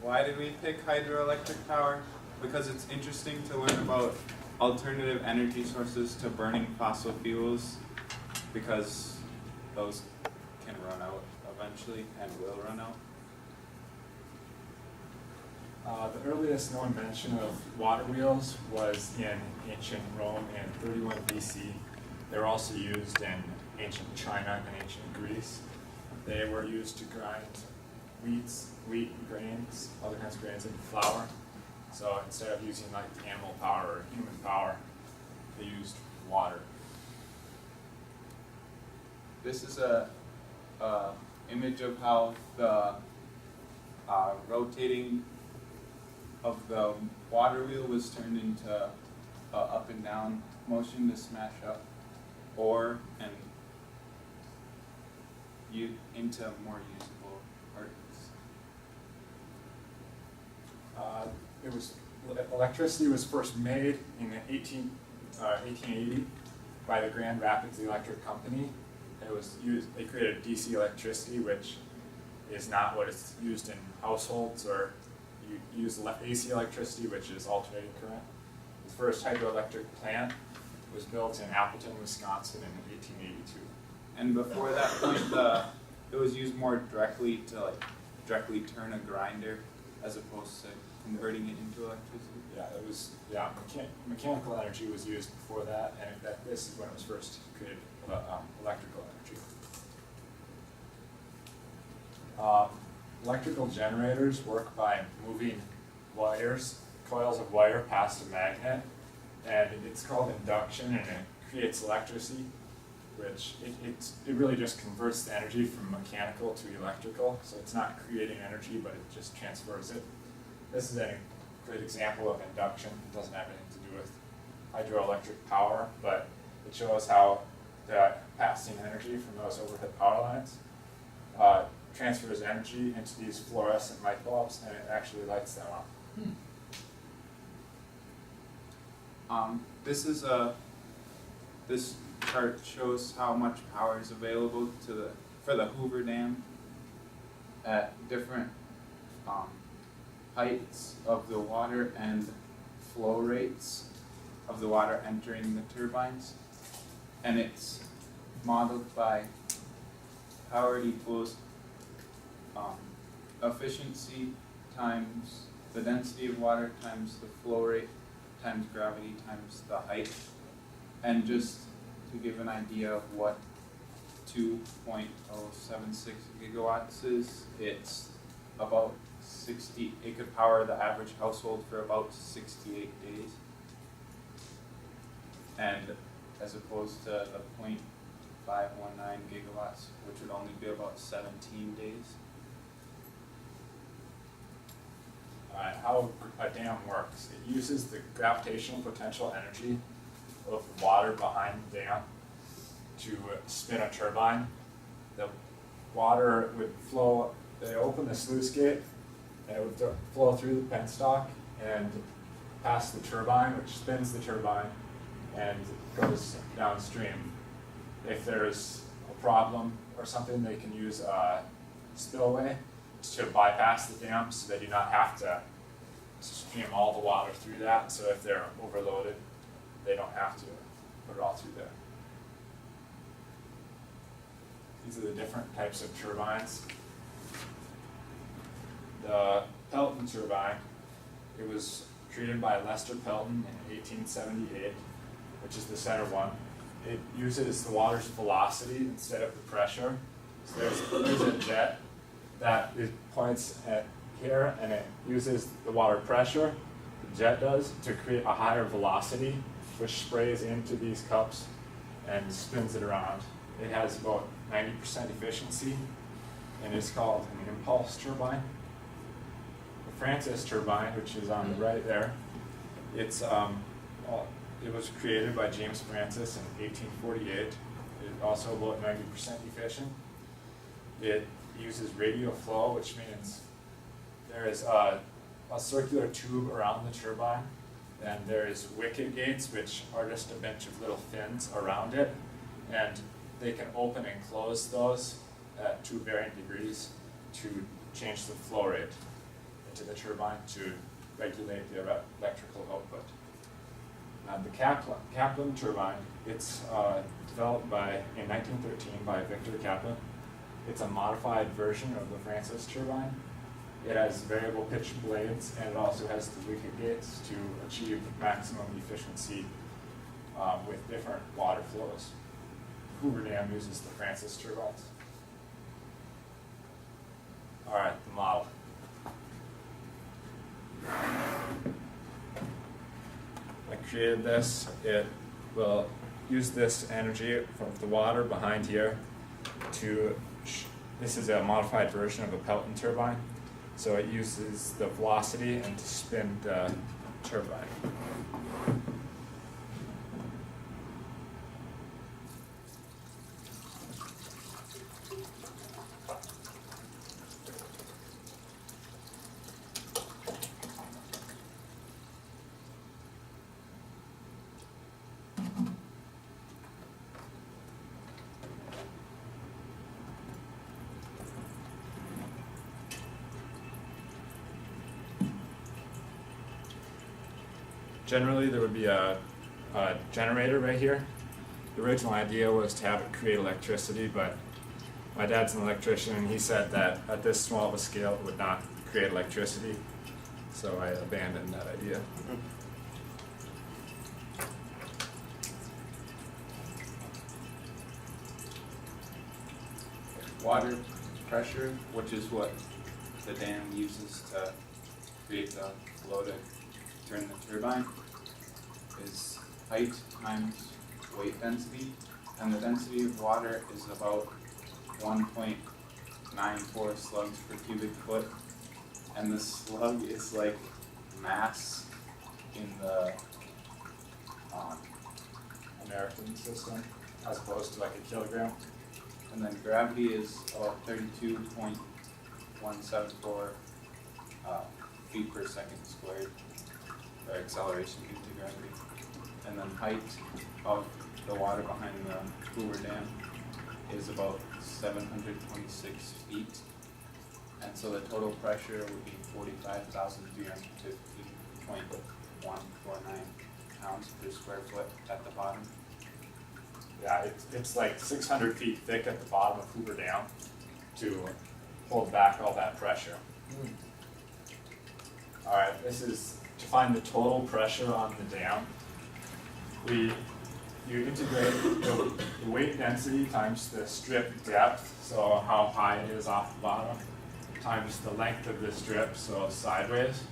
why did we pick hydroelectric power? Because it's interesting to learn about alternative energy sources to burning fossil fuels, because those can run out eventually and will run out. The earliest known mention of water wheels was in ancient Rome in 31 BC. They were also used in ancient China and ancient Greece. They were used to grind wheat, grains, other kinds of grains into flour. So instead of using like animal power or human power, they used water. This is a image of how the rotating of the water wheel was turned into up and down motion to smash up ore and into more usable parts. Electricity was first made in 1880 by the Grand Rapids Electric Company. They created DC electricity, which is not what is used in households, or you use AC electricity, which is alternating current. The first hydroelectric plant was built in Appleton, Wisconsin in 1882. And before that point, it was used more directly to directly turn a grinder as opposed to converting it into electricity. Yeah, mechanical energy was used before that, and this is when it was first created, electrical energy. Electrical generators work by moving coils of wire past a magnet, and it's called induction, and it creates electricity, which it really just converts the energy from mechanical to electrical. So it's not creating energy, but it just transfers it. This is a great example of induction. It doesn't have anything to do with hydroelectric power, but it shows how the passing energy from those overhead power lines transfers energy into these fluorescent light bulbs, and it actually lights them up. This chart shows how much power is available for the Hoover Dam at different heights of the water and flow rates of the water entering the turbines, and it's modeled by power equals efficiency times the density of water times the flow rate times gravity times the height. And just to give an idea of what 2.076 gigawatts is, it's about 60, it could power the average household for about 68 days. And as opposed to the 0.519 gigawatts, which would only be about 17 days. How a dam works. It uses the gravitational potential energy of the water behind the dam to spin a turbine. The water would flow, they open the sluice gate, and it would flow through the penstock and past the turbine, which spins the turbine and goes downstream. If there's a problem or something, they can use a spillway to bypass the dam, so they do not have to stream all the water through that. So if they're overloaded, they don't have to put it all through there. These are the different types of turbines. The Pelton turbine, it was created by Lester Pelton in 1878, which is the center one. It uses the water's velocity instead of the pressure. So there's a jet that it points at here, and it uses the water pressure, the jet does, to create a higher velocity, which sprays into these cups and spins it around. It has about 90% efficiency, and it's called an impulse turbine. The Francis turbine, which is on the right there, it was created by James Francis in 1848. It's also about 90% efficient. It uses radial flow, which means there is a circular tube around the turbine, and there is wicket gates, which are just a bunch of little fins around it, and they can open and close those at 2 varying degrees to change the flow rate. into the turbine to regulate the electrical output. The Kaplan turbine, it's developed in 1913 by Victor Kaplan. It's a modified version of the Francis turbine. It has variable pitch blades, and it also has the leakage gates to achieve maximum efficiency with different water flows. Hoover Dam uses the Francis turbines. All right, the model. I created this. It will use this energy from the water behind here to, this is a modified version of a Pelton turbine. So it uses the velocity and to spin the turbine. Generally, there would be a generator right here. The original idea was to have it create electricity, but my dad's an electrician, and he said that at this small of a scale it would not create electricity, so I abandoned that idea. Water pressure, which is what the dam uses to create the flow to turn the turbine, is height times weight density, and the density of water is about 1.94 slugs per cubic foot, and the slug is like mass in the American system, as opposed to like a kilogram. and then gravity is about 32.174 feet per second squared, or acceleration due to gravity. And then height of the water behind the Hoover Dam is about 726 feet. And so the total pressure would be 45,350.149 pounds per square foot at the bottom. Yeah, it's like 600 feet thick at the bottom of Hoover Dam to hold back all that pressure. All right, this is to find the total pressure on the dam. You integrate the weight density times the strip depth, so how high it is off the bottom, times the length of the strip, so sideways.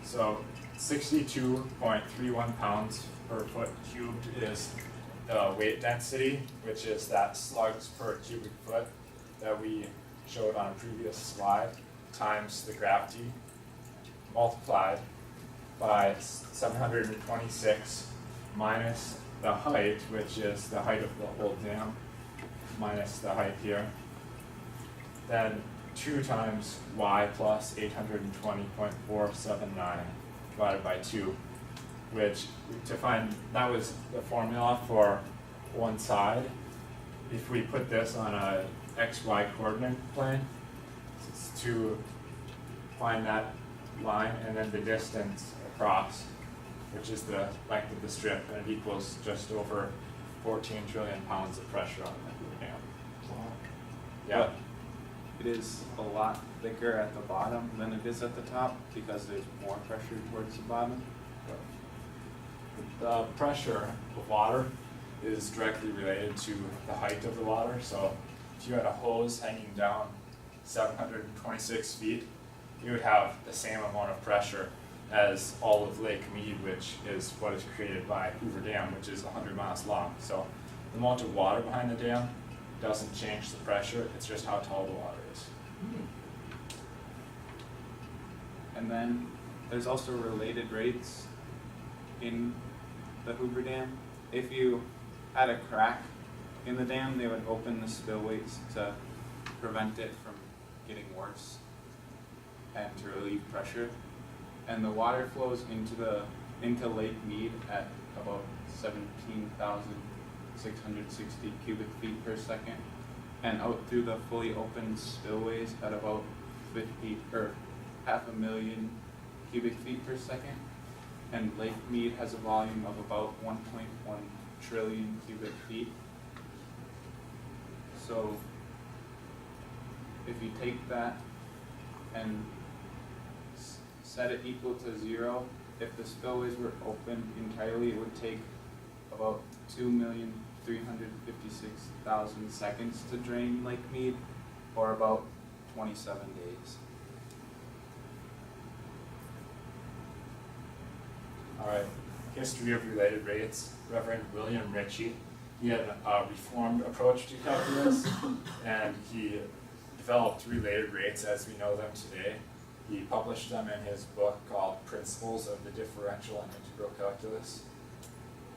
So 62.31 pounds per foot cubed is the weight density, which is that slugs per cubic foot that we showed on a previous slide, times the gravity multiplied by 726 minus the height, which is the height of the whole dam, minus the height here. Then 2 times y plus 820.479 divided by 2, which to find, that was the formula for one side. If we put this on a xy coordinate plane, it's to find that line and then the distance across, which is the length of the strip, and it equals just over 14 trillion pounds of pressure on the Hoover Dam. Yeah. But it is a lot thicker at the bottom than it is at the top because there's more pressure towards the bottom. The pressure of water is directly related to the height of the water. So if you had a hose hanging down 726 feet, you would have the same amount of pressure as all of Lake Mead, which is what is created by Hoover Dam, which is 100 miles long. So the amount of water behind the dam doesn't change the pressure, it's just how tall the water is. And then there's also related rates in the Hoover Dam. If you had a crack in the dam, they would open the spillways to prevent it from getting worse and to relieve pressure. And the water flows into Lake Mead at about 17,660 cubic feet per second, and out through the fully open spillways at about 500,000 cubic feet per second, and Lake Mead has a volume of about 1.1 trillion cubic feet. So if you take that and set it equal to 0, if the spillways were open entirely, it would take about 2,356,000 seconds to drain Lake Mead, or about 27 days. Alright, history of related rates. Reverend William Ritchie, he had a reformed approach to calculus, and he developed related rates as we know them today. He published them in his book called Principles of the Differential and Integral Calculus.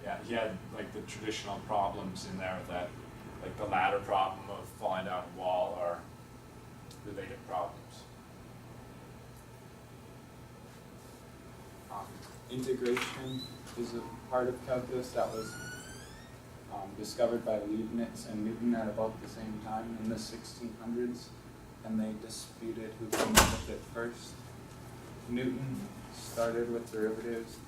Yeah, he had like the traditional problems in there that, like the ladder problem of falling down a wall, are related problems. Integration is a part of calculus that was discovered by Leibniz and Newton at about the same time in the 1600s, and they disputed who came up with it first. Newton started with derivatives,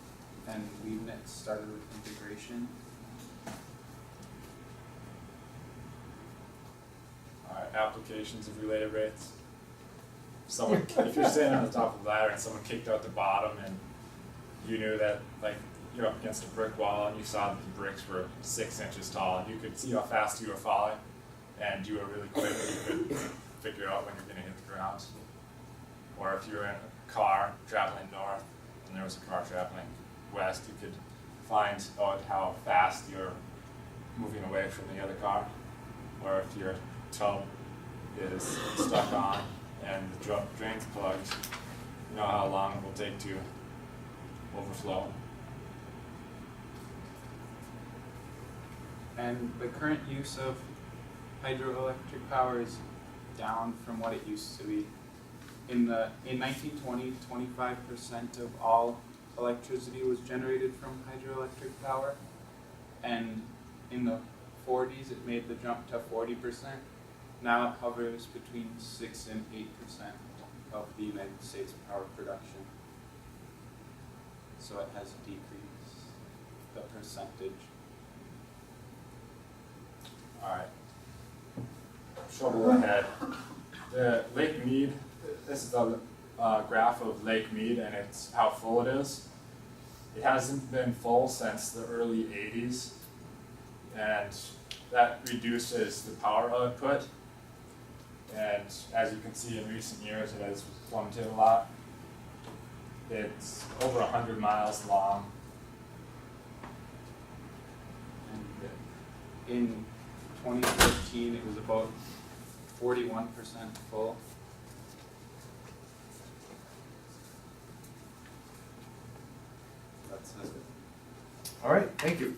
and Leibniz started with integration. Alright, applications of related rates. Someone, if you're standing on the top of the ladder and someone kicked out the bottom, and you knew that, like, you're up against a brick wall and you saw that the bricks were 6 inches tall, and you could see how fast you were falling, and you were really quick, you could figure out when you're going to hit the ground. Or if you were in a car traveling north and there was a car traveling west, you could find out how fast you're moving away from the other car. Or if your tub is stuck on and the drain's plugged, you know how long it will take to overflow. And the current use of hydroelectric power is down from what it used to be. In 1920, 25% of all electricity was generated from hydroelectric power, and in the 40s it made the jump to 40%. Now it hovers between 6 and 8% of the United States power production. So it has decreased the percentage. Alright. Shovel ahead. The Lake Mead, this is a graph of Lake Mead, and it's how full it is. It hasn't been full since the early 80s, and that reduces the power output. And as you can see, in recent years it has plummeted a lot. It's over 100 miles long. And in 2015 it was about 41% full. That's it. All right, thank you.